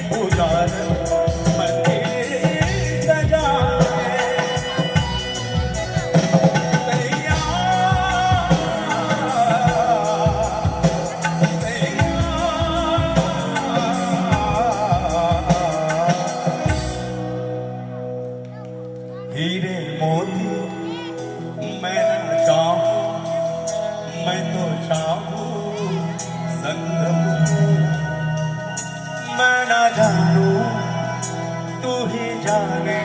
पुजारन मंदिर सजाए सैया हीरे मोती मैं न चाहूं मैं तो चाहूं संगम मैं न जानूं तू ही जाने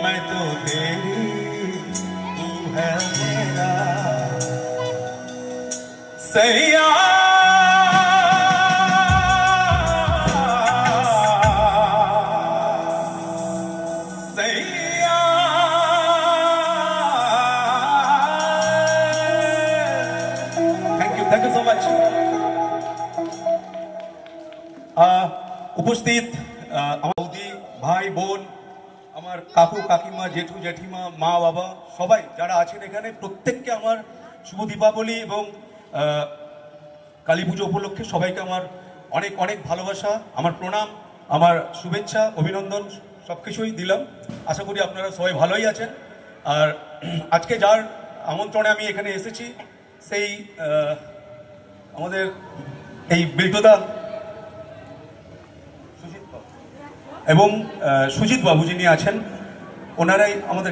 मैं तो तेरी तू है मेरा सैया सैया थैंक यू सो मच উপস্থিত আমার বৌদি ভাই বোন আমার কাকু কাকিমা জেঠু জেঠিমা মা বাবা সবাই যারা আছেন এখানে প্রত্যেককে আমার শুভ দীপাবলি এবং কালী পুজো উপলক্ষে সবাইকে আমার অনেক অনেক ভালোবাসা আমার প্রণাম আমার শুভেচ্ছা অভিনন্দন সব কিছুই দিলাম আশা করি আপনারা সবাই ভালোই আছেন আর আজকে যার আমন্ত্রণে আমি এখানে এসেছি সেই আমাদের এই বিল্টুদা এবং সুজিত বাবু যিনি আছেন ওনারাই আমাদের